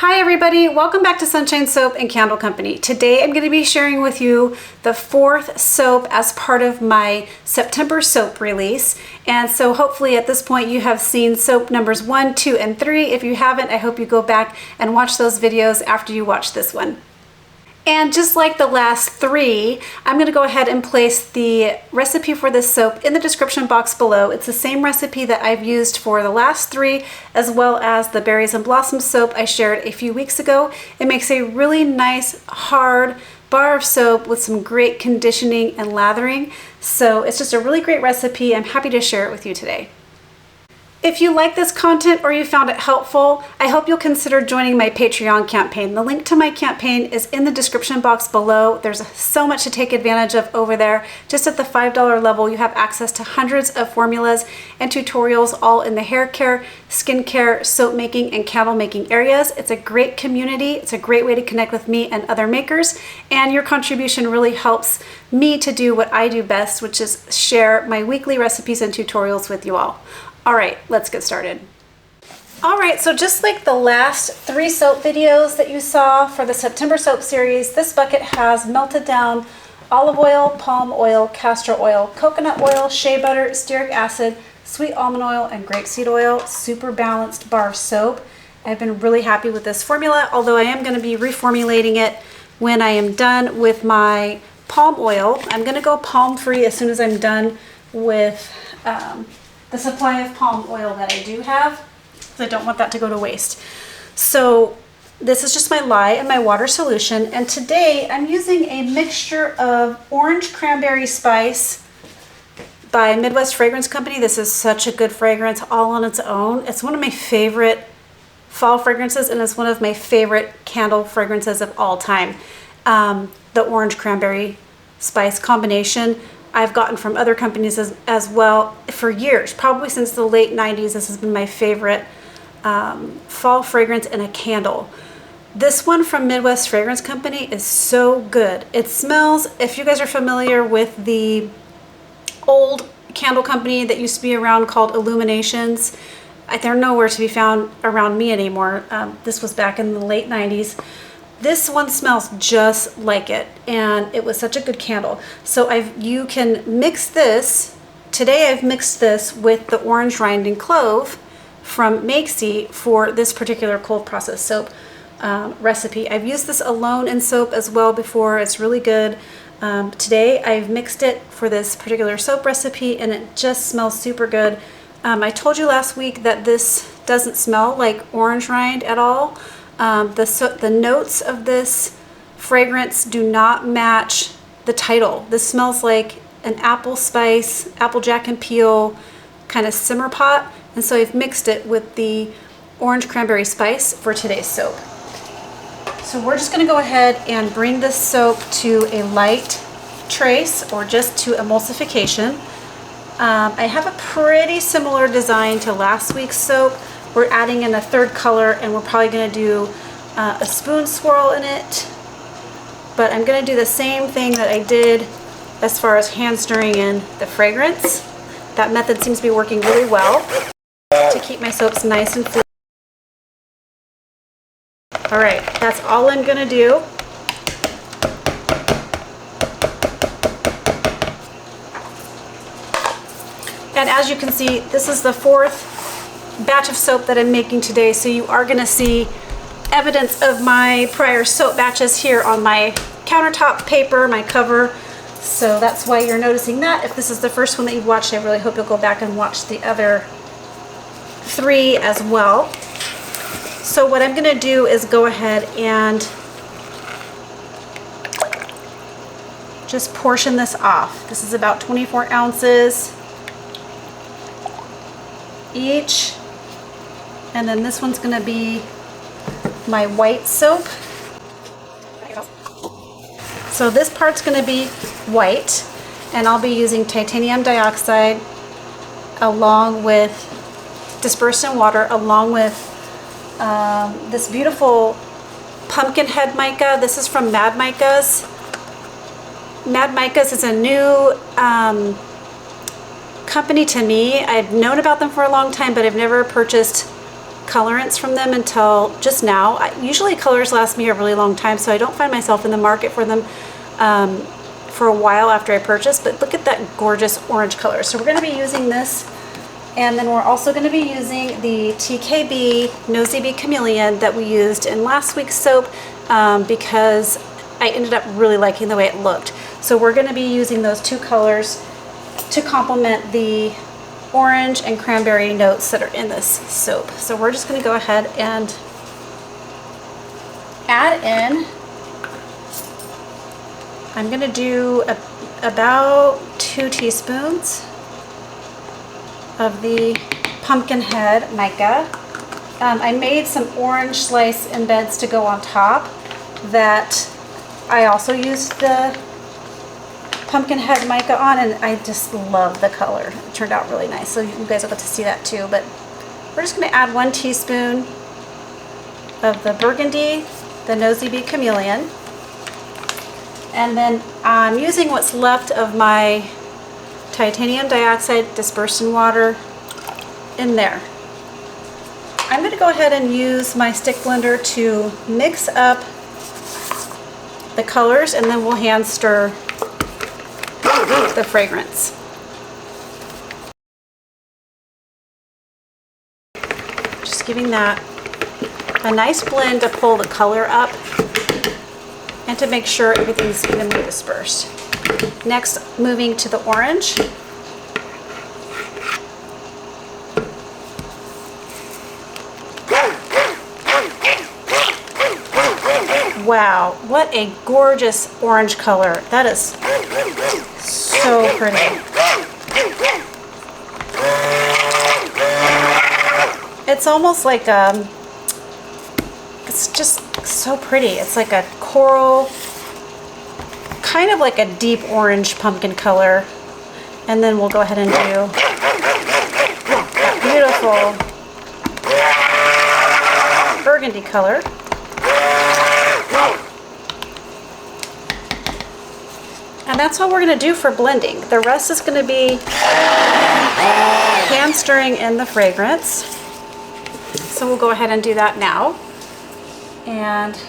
Hi everybody, welcome back to Sunshine Soap and Candle Company. Today I'm going to be sharing with you the fourth soap as part of my September soap release. And so hopefully at this point you have seen soap numbers 1, 2, and 3. If you haven't, I hope you go back and watch those videos after you watch this one. And just like the last 3, I'm going to go ahead and place the recipe for this soap in the description box below. It's the same recipe that I've used for the last 3, as well as the berries and blossoms soap I shared a few weeks ago. It makes a really nice, hard bar of soap with some great conditioning and lathering. So it's just a really great recipe. I'm happy to share it with you today. If you like this content or you found it helpful, I hope you'll consider joining my Patreon campaign. The link to my campaign is in the description box below. There's so much to take advantage of over there. Just at the $5 level, you have access to hundreds of formulas and tutorials all in the hair care, skincare, soap making, and candle making areas. It's a great community. It's a great way to connect with me and other makers, and your contribution really helps me to do what I do best, which is share my weekly recipes and tutorials with you all. All right, let's get started. All right, so just like the last 3 soap videos that you saw for the September soap series, this bucket has melted down olive oil, palm oil, castor oil, coconut oil, shea butter, stearic acid, sweet almond oil, and grapeseed oil. Super balanced bar of soap. I've been really happy with this formula, although I am going to be reformulating it when I am done with my palm oil. I'm going to go palm free as soon as I'm done with the supply of palm oil that I do have, because I don't want that to go to waste. So this is just my lye and my water solution, and today I'm using a mixture of orange cranberry spice by Midwest Fragrance Company. This is such a good fragrance all on its own. It's one of my favorite fall fragrances, and it's one of my favorite candle fragrances of all time. The orange cranberry spice combination I've gotten from other companies as well for years, probably since the late 90s. This has been my favorite fall fragrance in a candle. This one from Midwest Fragrance Company is so good. It smells, if you guys are familiar with the old candle company that used to be around called Illuminations, they're nowhere to be found around me anymore. This was back in the late 90s. This one smells just like it, and it was such a good candle. So you can mix this. Today I've mixed this with the orange rind and clove from Makesy for this particular cold process soap recipe. I've used this alone in soap as well before. It's really good. Today I've mixed it for this particular soap recipe, and it just smells super good. I told you last week that this doesn't smell like orange rind at all. The notes of this fragrance do not match the title. This smells like an apple spice, apple jack and peel kind of simmer pot, and so I've mixed it with the orange cranberry spice for today's soap. So we're just going to go ahead and bring this soap to a light trace, or just to emulsification. I have a pretty similar design to last week's soap. We're adding in a third color, and we're probably going to do a spoon swirl in it. But I'm going to do the same thing that I did as far as hand stirring in the fragrance. That method seems to be working really well to keep my soaps nice and fluid. All right, that's all I'm going to do. And as you can see, this is the 4th batch of soap that I'm making today, so you are going to see evidence of my prior soap batches here on my countertop paper, my cover. So that's why you're noticing that. If this is the first one that you've watched, I really hope you'll go back and watch the other 3 as well. So what I'm going to do is go ahead and just portion this off. This is about 24 ounces each. And then this one's going to be my white soap. So this part's going to be white, and I'll be using titanium dioxide along with dispersed in water, along with this beautiful pumpkin head mica. This is from Mad Micas. Mad Micas is a new company to me. I've known about them for a long time, but I've never purchased colorants from them until just now. Usually colors last me a really long time, so I don't find myself in the market for them for a while after I purchase, but look at that gorgeous orange color. So we're going to be using this, and then we're also going to be using the TKB Nosy Bee Chameleon that we used in last week's soap because I ended up really liking the way it looked. So we're going to be using those two colors to complement the orange and cranberry notes that are in this soap. So we're just going to go ahead and add in, I'm going to do about 2 teaspoons of the pumpkin head mica. I made some orange slice embeds to go on top that I also used the pumpkin head mica on, and I just love the color. It turned out really nice, so you guys will get to see that too. But we're just going to add 1 teaspoon of the burgundy, the Nosy Bee Chameleon, and then I'm using what's left of my titanium dioxide dispersed in water in there. I'm going to go ahead and use my stick blender to mix up the colors, and then we'll hand stir the fragrance. Just giving that a nice blend to pull the color up and to make sure everything's evenly dispersed. Next, moving to the orange. Wow, what a gorgeous orange color. That is so pretty. It's almost like it's just so pretty. It's like a coral, kind of like a deep orange pumpkin color. And then we'll go ahead and do that beautiful burgundy color. And that's all we're going to do for blending. The rest is going to be hand stirring in the fragrance. So we'll go ahead and do that now. And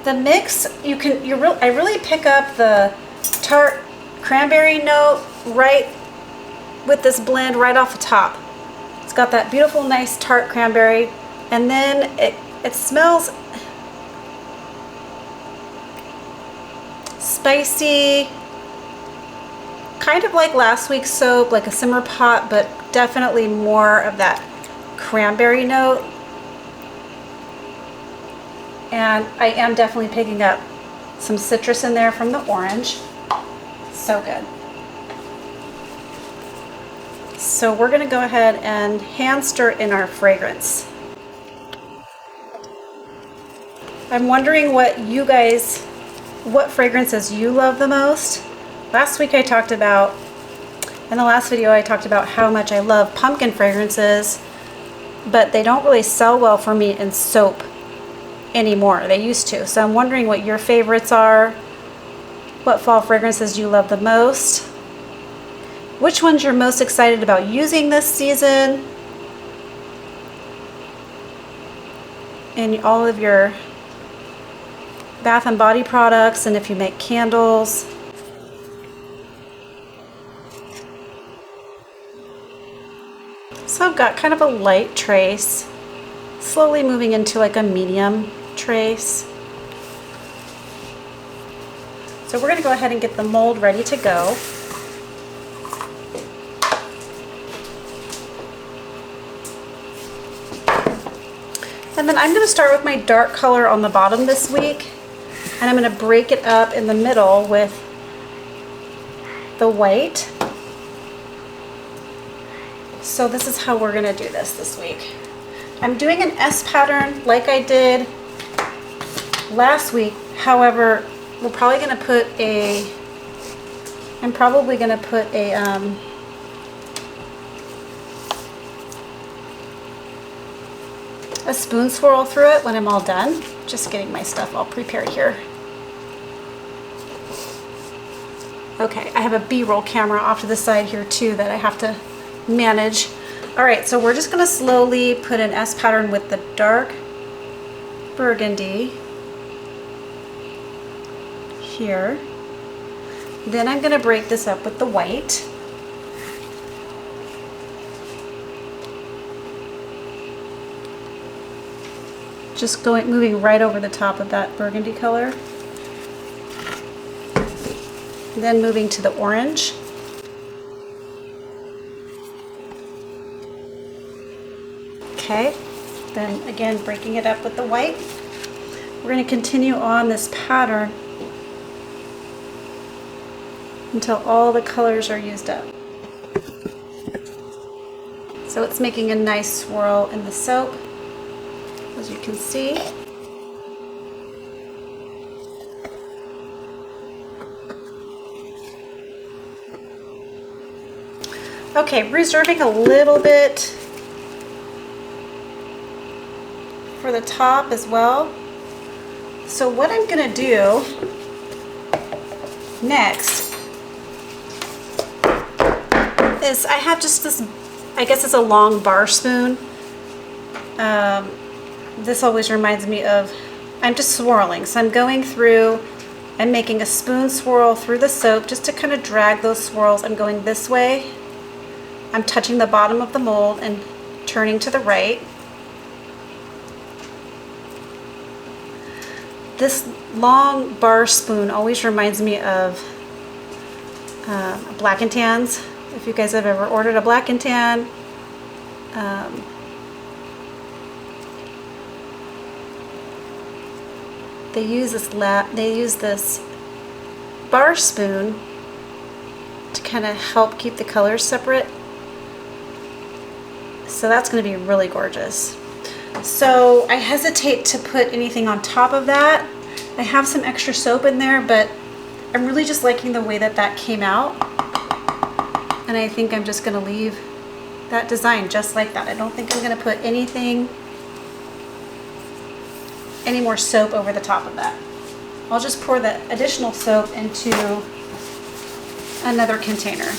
the mix, I really pick up the tart cranberry note right with this blend right off the top. It's got that beautiful, nice tart cranberry, and then it smells spicy, kind of like last week's soap, like a simmer pot, but definitely more of that cranberry note. And I am definitely picking up some citrus in there from the orange. So good. So we're going to go ahead and hand stir in our fragrance. I'm wondering what fragrances you love the most. Last week in the last video I talked about how much I love pumpkin fragrances, but they don't really sell well for me in soap anymore. They used to. So I'm wondering what your favorites are, what fall fragrances you love the most, which ones you're most excited about using this season in all of your bath and body products, and if you make candles. So I've got kind of a light trace, slowly moving into like a medium trace. So we're going to go ahead and get the mold ready to go. And then I'm going to start with my dark color on the bottom this week, and I'm going to break it up in the middle with the white. So this is how we're going to do this week. I'm doing an S pattern like I did last week. However, I'm probably going to put a spoon swirl through it when I'm all done. Just getting my stuff all prepared here. Okay, I have a B-roll camera off to the side here too that I have to manage. All right, so we're just gonna slowly put an S pattern with the dark burgundy here. Then I'm gonna break this up with the white. Just moving right over the top of that burgundy color. Then moving to the orange. Okay, then again breaking it up with the white. We're going to continue on this pattern until all the colors are used up. So it's making a nice swirl in the soap, as you can see. Okay, reserving a little bit for the top as well. So what I'm gonna do next is I have just this, I guess it's a long bar spoon. This always reminds me of, I'm just swirling. So I'm going through, I'm making a spoon swirl through the soap just to kind of drag those swirls. I'm going this way. I'm touching the bottom of the mold and turning to the right. This long bar spoon always reminds me of Black and Tans. If you guys have ever ordered a Black and Tan, they use this bar spoon to kind of help keep the colors separate. So that's going to be really gorgeous. So I hesitate to put anything on top of that. I have some extra soap in there, but I'm really just liking the way that that came out. And I think I'm just going to leave that design just like that. I don't think I'm going to put any more soap over the top of that. I'll just pour the additional soap into another container.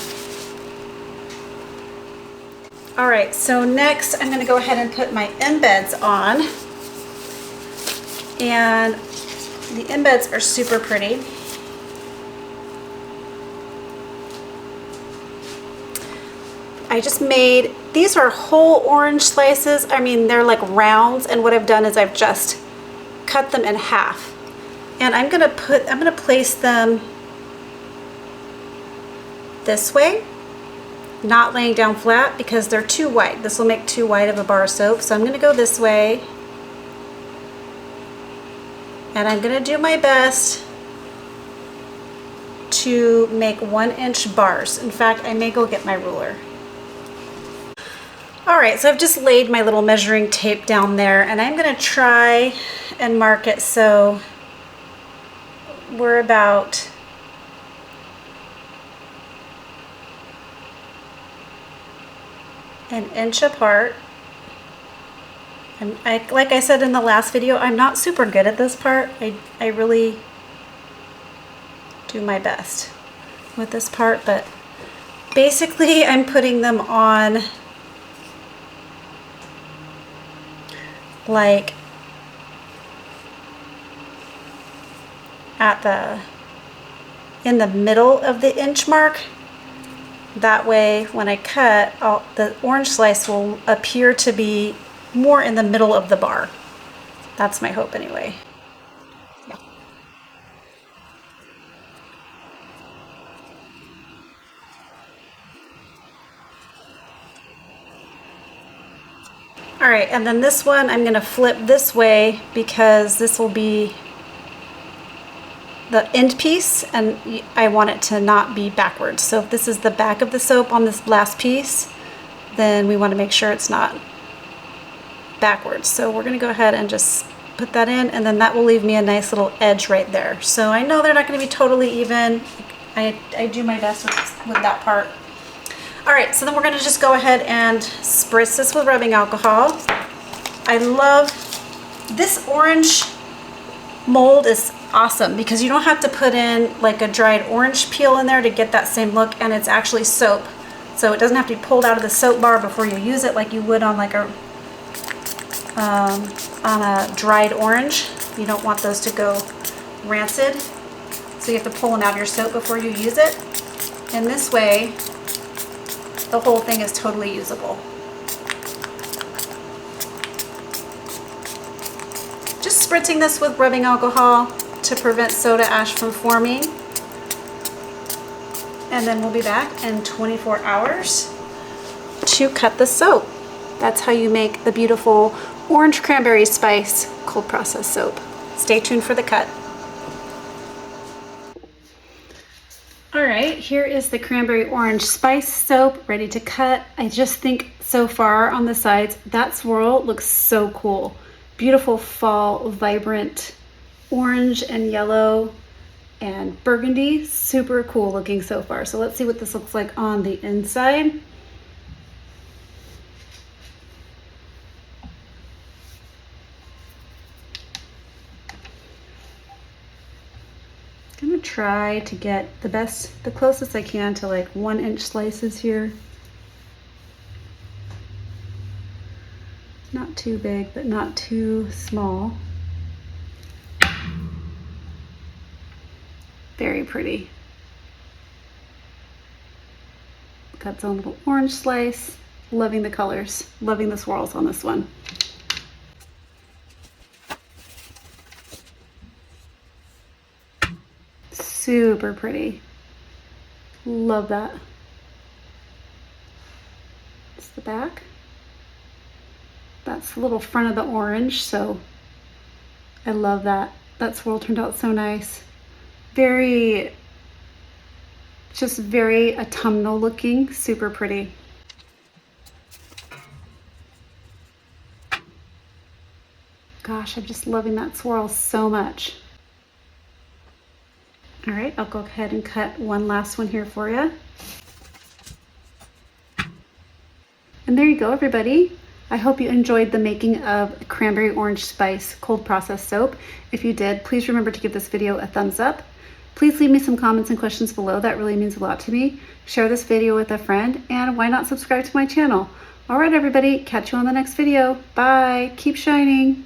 All right, so next I'm going to go ahead and put my embeds on. And the embeds are super pretty. I just made, these are whole orange slices. I mean, they're like rounds, and what I've done is I've just cut them in half. And I'm going to place them this way, not laying down flat because they're too wide. This will make too wide of a bar of soap. So I'm going to go this way, and I'm going to do my best to make 1-inch bars. In fact, I may go get my ruler. All right, so I've just laid my little measuring tape down there, and I'm going to try and mark it so we're about an inch apart. And like I said in the last video, I'm not super good at this part. I really do my best with this part, but basically I'm putting them on like in the middle of the inch mark. That way when I cut, the orange slice will appear to be more in the middle of the bar. That's my hope anyway. Yeah. All right, and then this one I'm going to flip this way because this will be the end piece, and I want it to not be backwards. So if this is the back of the soap on this last piece, then we want to make sure it's not backwards. So we're going to go ahead and just put that in, and then that will leave me a nice little edge right there. So I know they're not going to be totally even. I do my best with that part. All right, so then we're going to just go ahead and spritz this with rubbing alcohol. I love this orange mold. Is awesome because you don't have to put in like a dried orange peel in there to get that same look, and it's actually soap. So it doesn't have to be pulled out of the soap bar before you use it like you would on like on a dried orange. You don't want those to go rancid. So you have to pull them out of your soap before you use it. And this way, the whole thing is totally usable. Just spritzing this with rubbing alcohol to prevent soda ash from forming. And then we'll be back in 24 hours to cut the soap. That's how you make the beautiful orange cranberry spice cold process soap. Stay tuned for the cut. All right, here is the cranberry orange spice soap ready to cut. I just think so far on the sides, that swirl looks so cool. Beautiful fall, vibrant orange and yellow and burgundy. Super cool looking so far. So let's see what this looks like on the inside. I'm gonna try to get the closest I can to like 1-inch slices here. Not too big, but not too small. Very pretty. Got its own little orange slice. Loving the colors, loving the swirls on this one. Super pretty. Love that. It's the back. That's the little front of the orange, so I love that. That swirl turned out so nice. Just very autumnal looking, super pretty. Gosh, I'm just loving that swirl so much. All right, I'll go ahead and cut one last one here for you. And there you go, everybody. I hope you enjoyed the making of cranberry orange spice cold process soap. If you did, please remember to give this video a thumbs up. Please leave me some comments and questions below. That really means a lot to me. Share this video with a friend, and why not subscribe to my channel? All right, everybody, catch you on the next video. Bye. Keep shining.